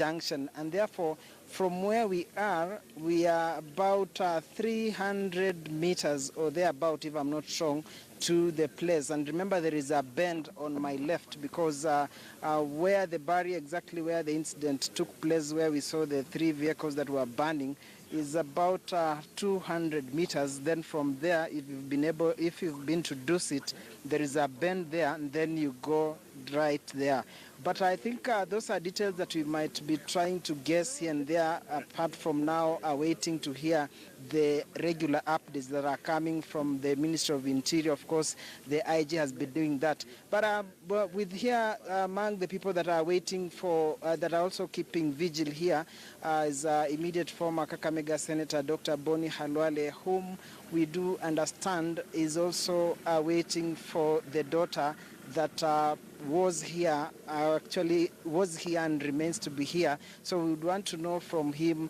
junction, and therefore from where we are about 300 meters or thereabout, if I'm not wrong, to the place. And remember, there is a bend on my left, because where the barrier, exactly where the incident took place, where we saw the 3 vehicles that were burning, is about 200 meters. Then from there, if you've been to Dusit, there is a bend there, and then you go right there. But I think those are details that we might be trying to guess here and there, apart from now waiting to hear the regular updates that are coming from the Ministry of Interior. Of course, the IG has been doing that. But with here, among the people that are waiting for, that are also keeping vigil here, is immediate former Kakamega Senator Dr. Boni Khalwale, whom we do understand is also waiting for the daughter that was here and remains to be here. So we would want to know from him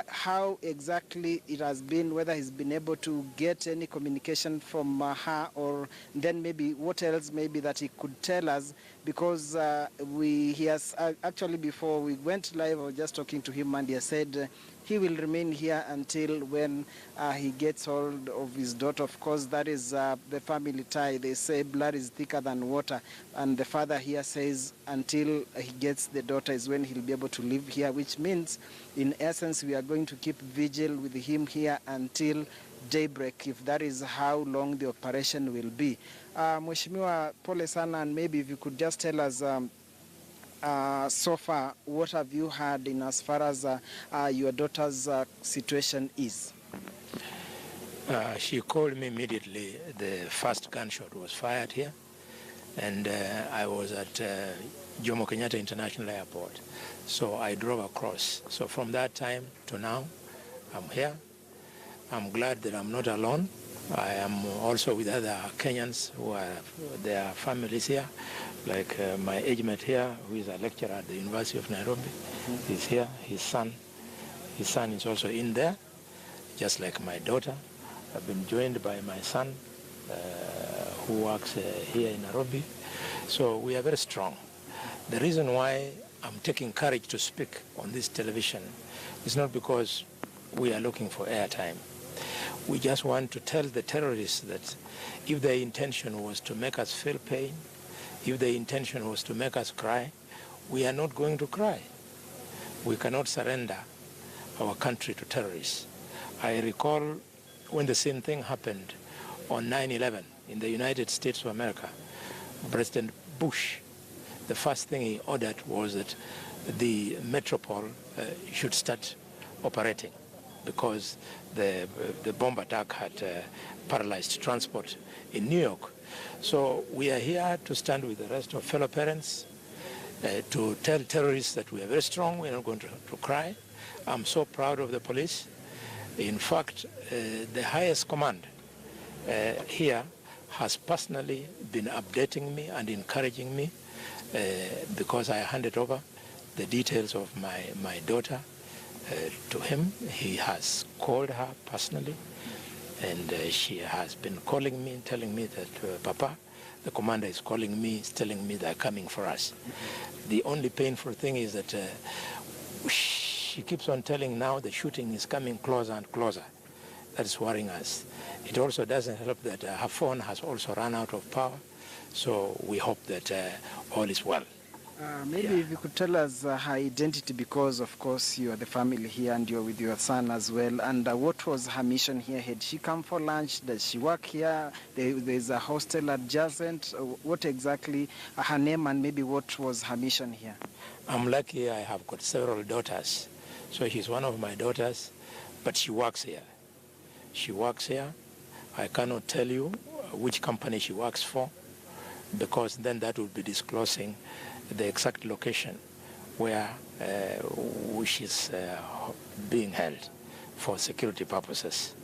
how exactly it has been, whether he's been able to get any communication from her, or then maybe what else maybe that he could tell us, because he has actually, before we went live, I was just talking to him, and he has said he will remain here until when he gets hold of his daughter. Of course, that is the family tie. They say blood is thicker than water, and the father here says until he gets the daughter is when he'll be able to live here, which means, in essence, we are going to keep vigil with him here until daybreak, if that is how long the operation will be. Mheshimiwa, pole sana, and maybe if you could just tell us so far, what have you heard in as far as your daughter's situation is? She called me immediately. The first gunshot was fired here, and I was at Jomo Kenyatta International Airport. So I drove across. So from that time to now, I'm here. I'm glad that I'm not alone. I am also with other Kenyans who are their families here, like my age mate here, who is a lecturer at the University of Nairobi. He's here. His son is also in there, just like my daughter. I've been joined by my son, who works here in Nairobi. So we are very strong. The reason why I'm taking courage to speak on this television is not because we are looking for airtime. We just want to tell the terrorists that if their intention was to make us feel pain, if their intention was to make us cry, we are not going to cry. We cannot surrender our country to terrorists. I recall when the same thing happened on 9/11 in the United States of America. President Bush, the first thing he ordered was that the Metropole should start operating, because the bomb attack had paralyzed transport in New York. So we are here to stand with the rest of fellow parents to tell terrorists that we are very strong, we are not going to cry. I'm so proud of the police. In fact, the highest command here has personally been updating me and encouraging me, because I handed over the details of my daughter to him. He has called her personally, and she has been calling me and telling me that, Papa, the commander is calling me, is telling me they're coming for us. The only painful thing is that she keeps on telling now the shooting is coming closer and closer. That's worrying us. It also doesn't help that her phone has also run out of power, so we hope that all is well. Maybe if you could tell us her identity, because of course you are the family here and you're with your son as well, and what was her mission here? Had she come for lunch? Does she work here? There's a hostel adjacent. What exactly her name, and maybe what was her mission here? I'm lucky I have got several daughters. So she's one of my daughters, but she works here. She works here. I cannot tell you which company she works for, because then that would be disclosing the exact location where she's being held for security purposes.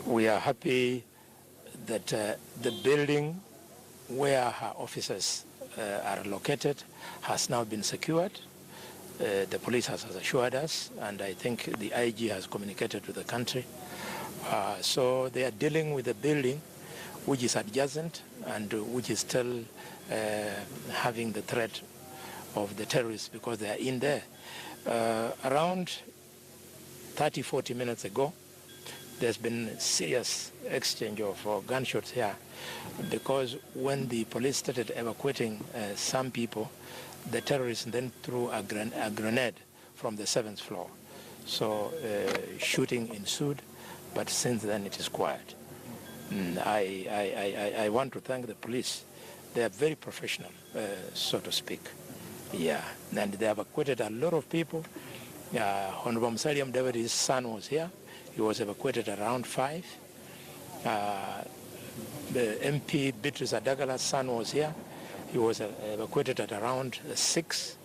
We are happy that the building where her officers are located has now been secured. The police has assured us, and I think the IG has communicated with the country. So they are dealing with the building which is adjacent and which is still having the threat of the terrorists because they are in there. Around 30-40 minutes ago, there's been serious exchange of gunshots here because when the police started evacuating some people, the terrorists then threw a grenade from the 7th floor. So shooting ensued, but since then it is quiet. I want to thank the police. They are very professional, so to speak. Yeah, and they evacuated a lot of people. Honorable Musalia Mudavadi's son was here. He was evacuated around 5. The MP Beatrice Adagala's son was here. He was evacuated at around 6.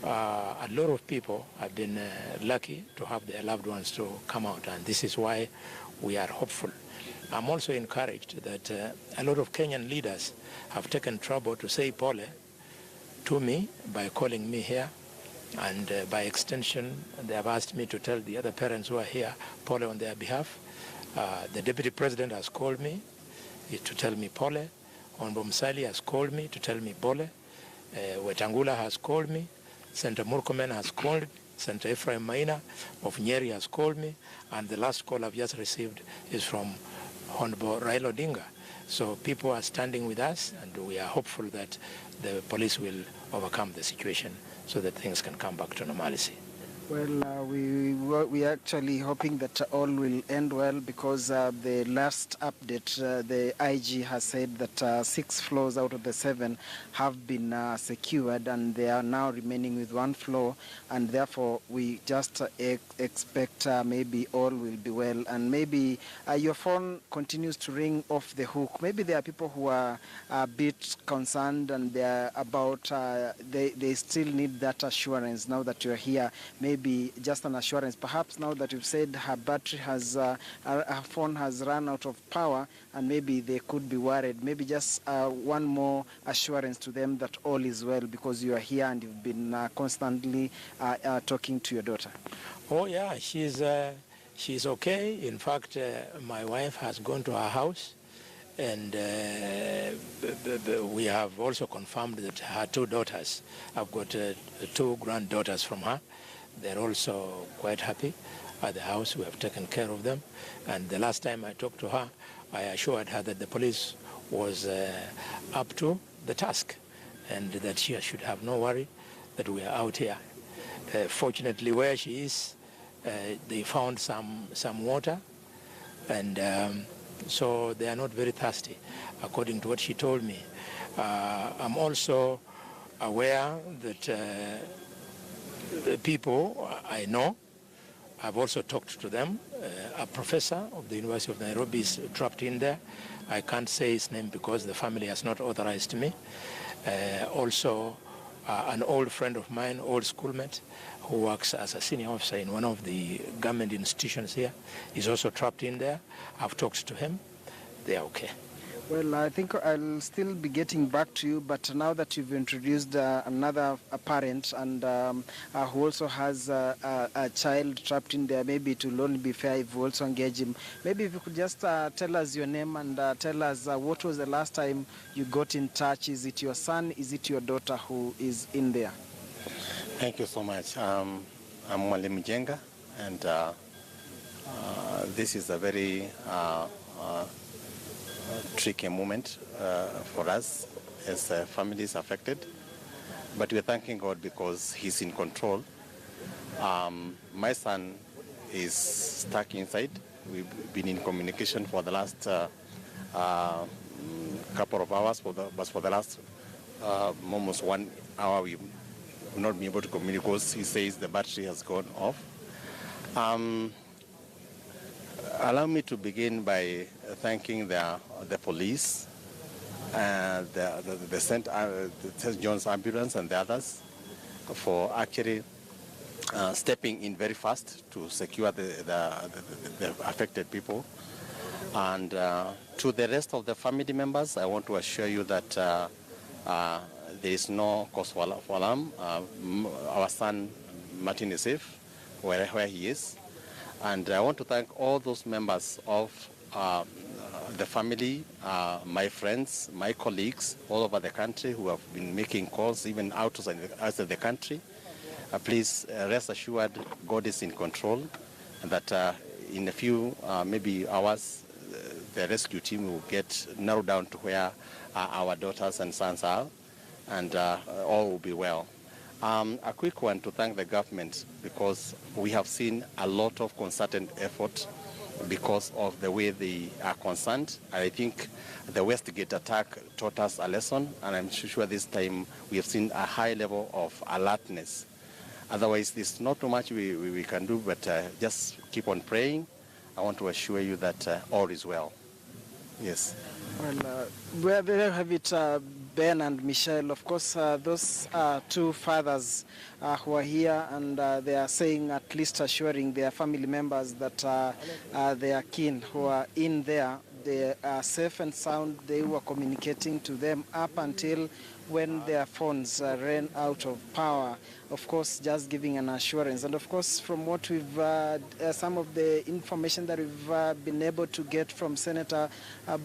A lot of people have been lucky to have their loved ones to come out, and this is why we are hopeful. I'm also encouraged that a lot of Kenyan leaders have taken trouble to say pole to me by calling me here, and by extension they have asked me to tell the other parents who are here pole on their behalf. The Deputy President has called me to tell me pole. Honorable Musalia has called me to tell me pole. Wetangula has called me. Senator Murkomen has called. Senator Ephraim Maina of Nyeri has called me. And the last call I've just received is from Honorable Raila Odinga. So people are standing with us, and we are hopeful that the police will overcome the situation so that things can come back to normalcy. Well, we are actually hoping that all will end well because the last update, the IG has said that 6 floors out of the 7 have been secured, and they are now remaining with 1 floor, and therefore we just expect maybe all will be well, and maybe your phone continues to ring off the hook. Maybe there are people who are a bit concerned, and they are about they still need that assurance now that you're here. Maybe just an assurance. Perhaps now that you've said her battery has, her phone has run out of power, and maybe they could be worried. Maybe just one more assurance to them that all is well because you are here and you've been constantly talking to your daughter. Oh yeah, she's okay. In fact, my wife has gone to her house, and we have also confirmed that her 2 daughters, I've got 2 granddaughters from her. They're also quite happy at the house. We have taken care of them. And the last time I talked to her, I assured her that the police was up to the task and that she should have no worry that we are out here. Fortunately, where she is, they found some water, and so they are not very thirsty, according to what she told me. I'm also aware that the people I know, I've also talked to them. A professor of the University of Nairobi is trapped in there. I can't say his name because the family has not authorized me. Also, an old friend of mine, old schoolmate, who works as a senior officer in one of the government institutions here, is also trapped in there. I've talked to him. They are okay. Well, I think I'll still be getting back to you, but now that you've introduced another parent and who also has a child trapped in there, maybe it will only be fair if we also engage him. Maybe if you could just tell us your name and tell us what was the last time you got in touch. Is it your son? Is it your daughter who is in there? Thank you so much. I'm Mwalimu Jenga, and this is a very tricky moment for us as families affected, but we're thanking God because he's in control. My son is stuck inside. We've been in communication for the last couple of hours, but for the last almost 1 hour we will not be able to communicate because he says the battery has gone off. Allow me to begin by thanking the police, the St. John's ambulance and the others for actually stepping in very fast to secure the affected people. And to the rest of the family members, I want to assure you that there is no cause for alarm. Our son Martin is safe where he is. And I want to thank all those members of the family, my friends, my colleagues all over the country who have been making calls even outside the country. Please rest assured God is in control, and that in a few maybe hours the rescue team will get narrowed down to where our daughters and sons are, and all will be well. A quick one to thank the government, because we have seen a lot of concerted effort because of the way they are concerned. I think the Westgate attack taught us a lesson, and I'm sure this time we have seen a high level of alertness. Otherwise, there's not too much we can do, but just keep on praying. I want to assure you that all is well. Yes. Well, there you have it, Ben and Michelle. Of course, those two fathers who are here, and they are saying, at least assuring their family members that their kin who are in there, they are safe and sound. They were communicating to them up until when their phones ran out of power. Of course, just giving an assurance. And of course, from what we've, some of the information that we've been able to get from Senator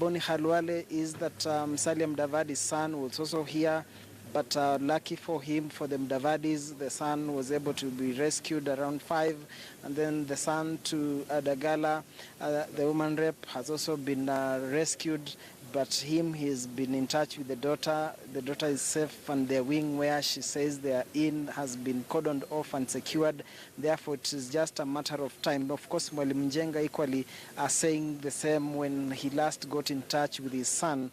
Boni Khalwale is that Musalia Mudavadi's son was also here. But lucky for him, for the Mudavadis, the son was able to be rescued around 5. And then the son to Dagala, the woman rep, has also been rescued. But he's been in touch with the daughter. The daughter is safe, and the wing where she says they are in has been cordoned off and secured. Therefore, it is just a matter of time. Of course, Mwalimu Njenga equally are saying the same when he last got in touch with his son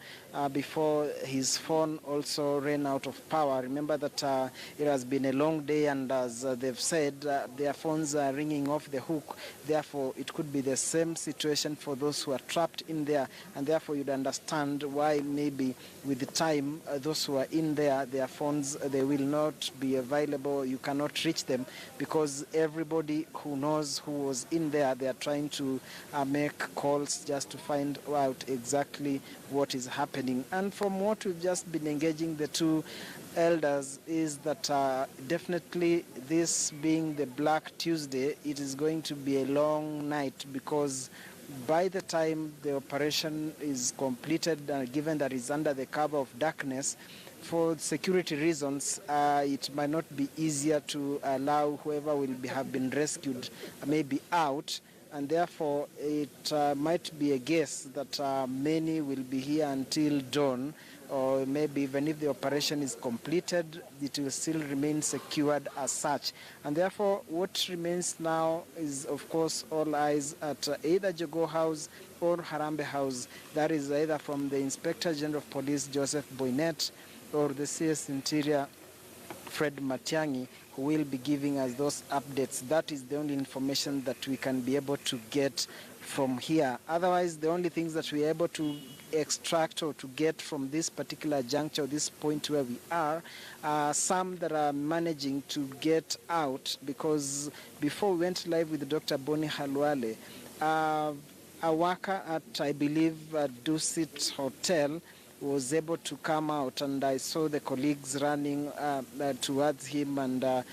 before his phone also ran out of power. Remember that it has been a long day, and as they've said, their phones are ringing off the hook. Therefore, it could be the same situation for those who are trapped in there, and therefore you'd understand why maybe with the time those who are in there, their phones, they will not be available. You cannot reach them because everybody who knows who was in there, they are trying to make calls just to find out exactly what is happening. And from what we've just been engaging the two elders is that definitely this being the Black Tuesday, it is going to be a long night, because by the time the operation is completed, given that it's under the cover of darkness, for security reasons, it might not be easier to allow whoever will have been rescued maybe out, and therefore it might be a guess that many will be here until dawn, or maybe even if the operation is completed, it will still remain secured as such. And therefore, what remains now is, of course, all eyes at either Jogoo House or Harambee House. That is either from the Inspector General of Police, Joseph Boynet, or the CS Interior, Fred Matiang'i, who will be giving us those updates. That is the only information that we can be able to get from here. Otherwise, the only things that we are able to extract or to get from this particular juncture, this point where we are, some that are managing to get out, because before we went live with Dr. Boni Khalwale, a worker at, I believe, Dusit Hotel was able to come out, and I saw the colleagues running towards him and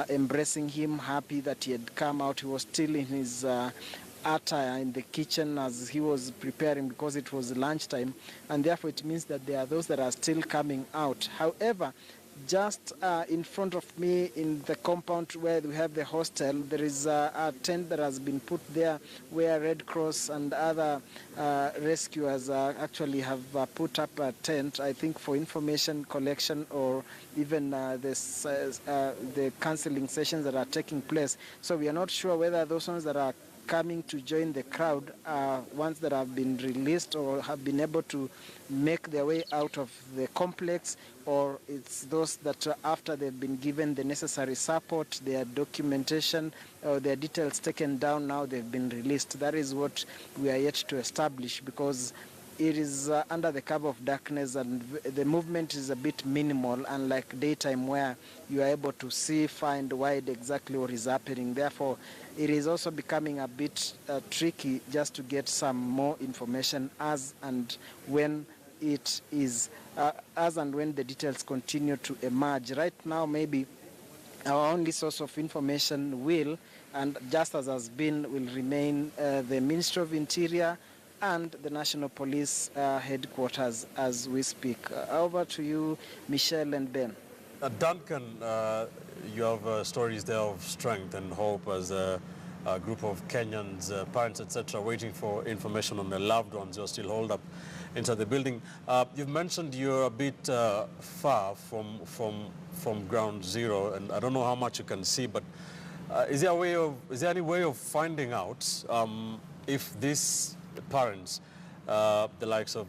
embracing him, happy that he had come out. He was still in his attire in the kitchen as he was preparing, because it was lunchtime, and therefore it means that there are those that are still coming out. However, just in front of me in the compound where we have the hostel, there is a tent that has been put there where Red Cross and other rescuers actually have put up a tent, I think for information collection or even the counseling sessions that are taking place. So we are not sure whether those ones that are coming to join the crowd are ones that have been released or have been able to make their way out of the complex, or it's those that after they've been given the necessary support, their documentation or their details taken down, now they've been released. That is what we are yet to establish, because it is under the cover of darkness and the movement is a bit minimal, unlike daytime where you are able to see, find wide exactly what is happening. Therefore, it is also becoming a bit tricky just to get some more information as and when it is, as and when the details continue to emerge. Right now, maybe our only source of information will, and just as has been, will remain the Ministry of Interior, and the National Police headquarters as we speak. Over to you, Michelle and Ben. Duncan, you have stories there of strength and hope as a group of Kenyans, parents, etc., waiting for information on their loved ones who are still holed up inside the building. You've mentioned you're a bit far from ground zero, and I don't know how much you can see, but is there any way of finding out if these parents, the likes of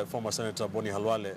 former Senator Boni Khalwale,